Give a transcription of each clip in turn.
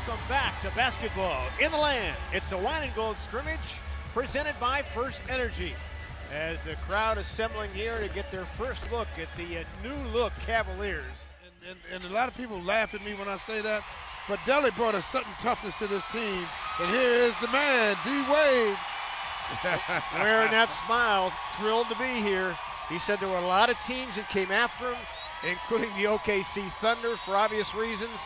Welcome back to basketball in the land. It's the Wine and Gold Scrimmage presented by First Energy. As the crowd assembling here to get their first look at the new look Cavaliers. And a lot of people laugh at me when I say that, but Deli brought a certain toughness to this team. And here is the man, Dwyane. Wearing that smile, thrilled to be here. He said there were a lot of teams that came after him, including the OKC Thunder for obvious reasons,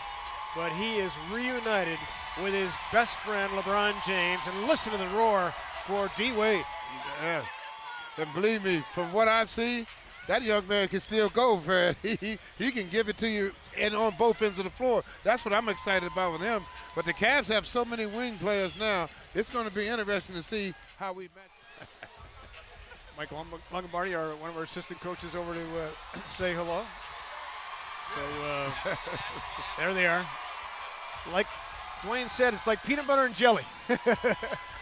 but he is reunited with his best friend LeBron James. And listen to the roar for Dwyane. Yeah. And believe me, from what I've seen, that young man can still go, Fred. He can give it to you and on both ends of the floor. That's what I'm excited about with him. But the Cavs have so many wing players now, it's going to be interesting to see how we match. Michael Longobardi, one of our assistant coaches, over to say hello. So there they are. Like Dwyane said, it's like peanut butter and jelly.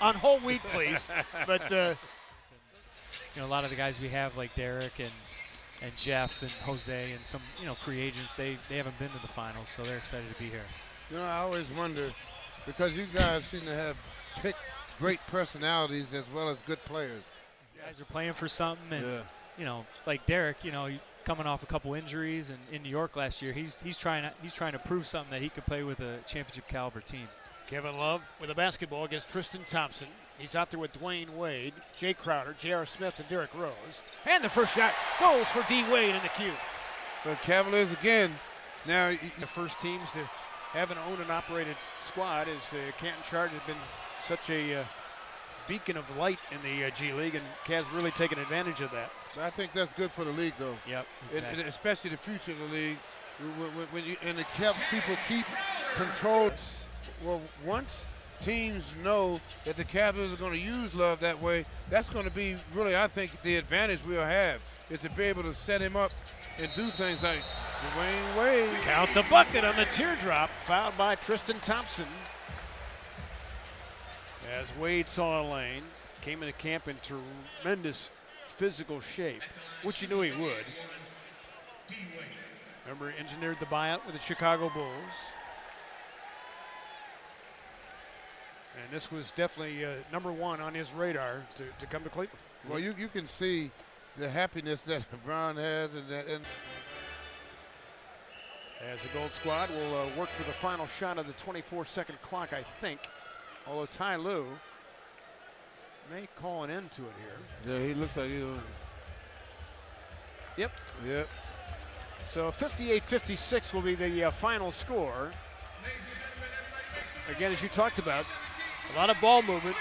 On whole wheat, please. But a lot of the guys we have, like Derek and Jeff and Jose and some free agents, they haven't been to the finals, so they're excited to be here. I always wonder, because you guys seem to have picked great personalities as well as good players. You guys are playing for something, and like Derek, coming off a couple injuries, and in New York last year, he's trying to prove something that he could play with a championship caliber team. Kevin Love with a basketball against Tristan Thompson. He's out there with Dwyane Wade, Jay Crowder, J.R. Smith, and Derrick Rose. And the first shot goes for Dwyane in the queue. The Cavaliers again. Now, the first teams to have an owned and operated squad, as the Canton Charge has been such a beacon of light in the G League, and Cavs really taken advantage of that. I think that's good for the league, though. Yep, exactly. Especially the future of the league. And the Cavs people keep control. Well, once teams know that the Cavaliers are going to use Love that way, that's going to be really, I think, the advantage we'll have, is to be able to set him up and do things like Dwyane Wade. Count the bucket on the teardrop, fouled by Tristan Thompson. As Wade saw a lane, came into camp in tremendous physical shape, which you knew he would. Remember, engineered the buyout with the Chicago Bulls. And this was definitely number one on his radar to come to Cleveland. Well, you can see the happiness that LeBron has, and as the Gold Squad will work for the final shot of the 24-second clock, I think. Although Ty Lue may call an end to it here. Yeah, he looks like he'll. Yep. Yep. So 58-56 will be the final score. Again, as you talked about, a lot of ball movement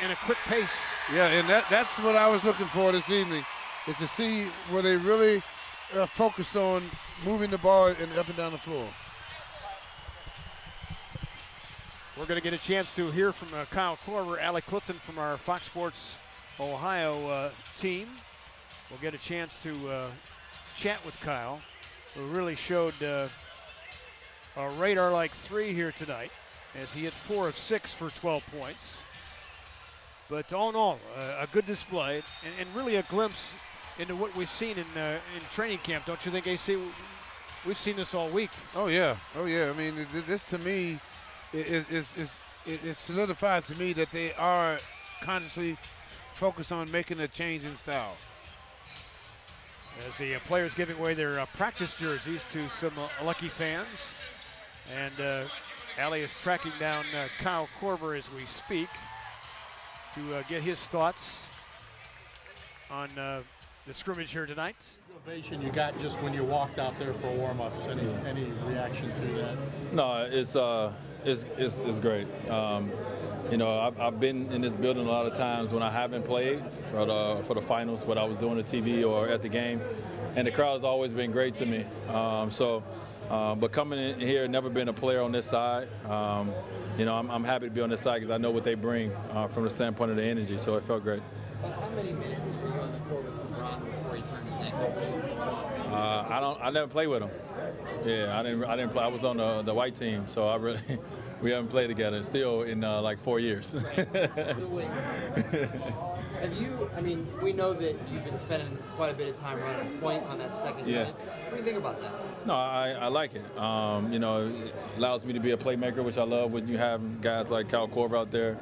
and a quick pace. Yeah, and that's what I was looking for this evening, is to see where they really focused on moving the ball and up and down the floor. We're going to get a chance to hear from Kyle Korver, Alec Clifton from our Fox Sports Ohio team. We'll get a chance to chat with Kyle, who really showed a radar-like three here tonight, as he hit 4 of 6 for 12 points. But all in all, a good display, and really a glimpse into what we've seen in training camp. Don't you think, AC? We've seen this all week. Oh yeah. I mean, this to me, it solidifies to me that they are consciously focused on making a change in style. As the players giving away their practice jerseys to some lucky fans. And Allie is tracking down Kyle Korver as we speak to get his thoughts on the scrimmage here tonight. Ovation you got just when you walked out there for warm-ups. Any reaction to that? No, it's great. I've been in this building a lot of times when I haven't played for the finals, when I was doing the TV or at the game, and the crowd has always been great to me. But coming in here, never been a player on this side. I'm happy to be on this side because I know what they bring from the standpoint of the energy. So it felt great. How many minutes were you on the court with LeBron before he turned his ankle? I I never played with him. Yeah, I didn't play. I was on the white team, so we haven't played together still in like 4 years. Have you, I mean, we know that you've been spending quite a bit of time running point on that second unit. What do you think about that? No, I like it. You know, it allows me to be a playmaker, which I love when you have guys like Kyle Korver out there,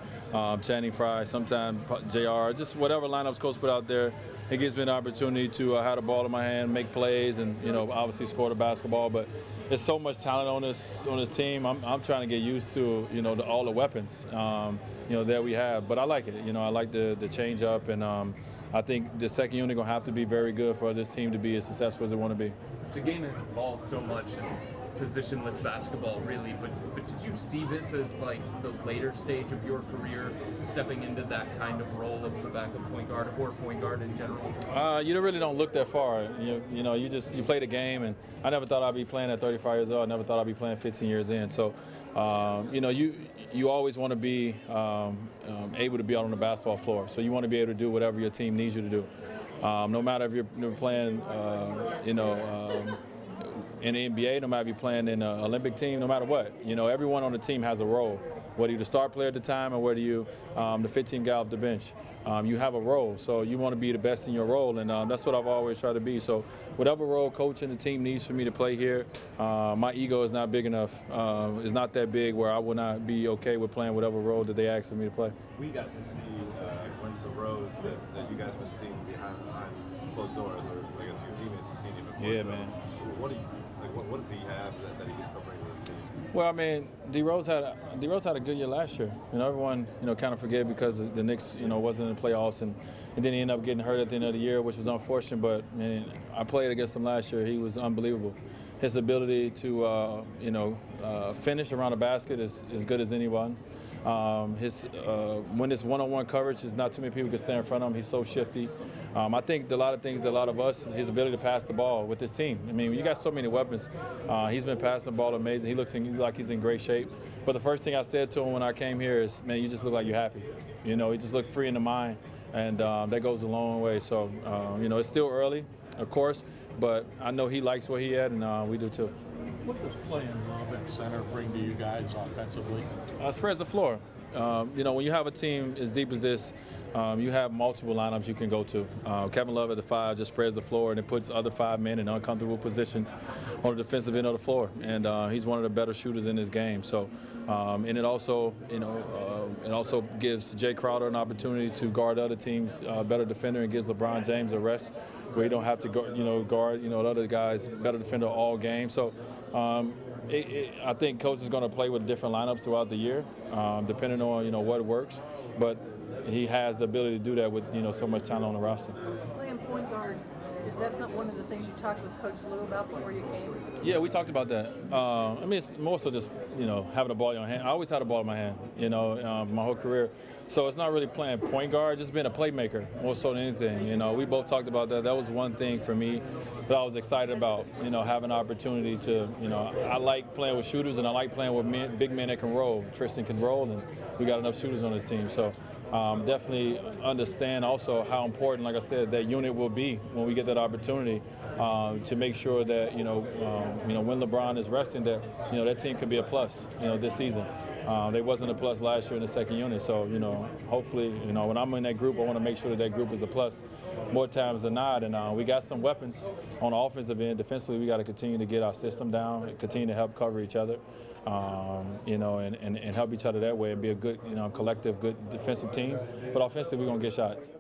Channing Frye, sometimes JR, just whatever lineups coach put out there. It gives me an opportunity to have the ball in my hand, make plays, and obviously score the basketball. But there's so much talent on this team. I'm trying to get used to all the weapons that we have. But I like it. I like the change up, and I think the second unit gonna have to be very good for this team to be as successful as they want to be. The game has evolved so much in positionless basketball, really, but did you see this as like the later stage of your career, stepping into that kind of role of the backup point guard or point guard in general? You really don't look that far. You play the game, and I never thought I'd be playing at 35 years old. I never thought I'd be playing 15 years in. So, you always want to be able to be out on the basketball floor. So you want to be able to do whatever your team needs you to do. No matter if you're playing, in the NBA, no matter if you're playing in an Olympic team, no matter what, everyone on the team has a role. Whether you're the star player at the time or whether you the 15 guy off the bench, you have a role. So you want to be the best in your role, and that's what I've always tried to be. So whatever role coach and the team needs for me to play here, my ego is not big enough. It's not that big where I will not be okay with playing whatever role that they ask for me to play. We got to see a glimpse of Rose that you guys have been seeing behind closed doors, or I guess your teammates have seen you before. Yeah, so man. What does he have that he can still bring to this team? Well, I mean, D Rose had a good year last year. Everyone kind of forget because the Knicks wasn't in the playoffs, and then he ended up getting hurt at the end of the year, which was unfortunate. But I played against him last year. He was unbelievable. His ability to finish around the basket is as good as anyone. When it's one-on-one coverage, there's not too many people can stand in front of him. He's so shifty. I think a lot of us, his ability to pass the ball with his team. I mean, you got so many weapons. He's been passing the ball amazing. He looks like he's in great shape. But the first thing I said to him when I came here is, man, you just look like you're happy. He just looked free in the mind, and that goes a long way. So, it's still early, of course, but I know he likes what he had, and we do too. What does playing at center bring to you guys offensively? Spreads the floor. When you have a team as deep as this, you have multiple lineups you can go to. Kevin Love at the 5 just spreads the floor, and it puts other 5 men in uncomfortable positions on the defensive end of the floor. And he's one of the better shooters in this game. So, and it also gives Jay Crowder an opportunity to guard other teams, better defender, and gives LeBron James a rest where you don't have to guard the other guys, better defender all game. So. I think coach is going to play with different lineups throughout the year, depending on what works. But he has the ability to do that with so much talent on the roster. Playing point guard, is that one of the things you talked with Coach Lou about before you came? Yeah, we talked about that. It's more so just having the ball in your hand. I always had the ball in my hand, my whole career. So it's not really playing point guard, just being a playmaker more so than anything. We both talked about that. That was one thing for me that I was excited about. Having an opportunity to, I like playing with shooters, and I like playing with big men that can roll. Tristan can roll, and we got enough shooters on this team. So definitely understand also how important, like I said, that unit will be when we get that opportunity to make sure that when LeBron is resting, that that team could be a plus this season. They wasn't a plus last year in the second unit, so hopefully when I'm in that group, I want to make sure that group is a plus more times than not. And we got some weapons on the offensive end. Defensively, we got to continue to get our system down, continue to help cover each other, and help each other that way and be a good collective, good defensive team. But offensively, we're gonna get shots.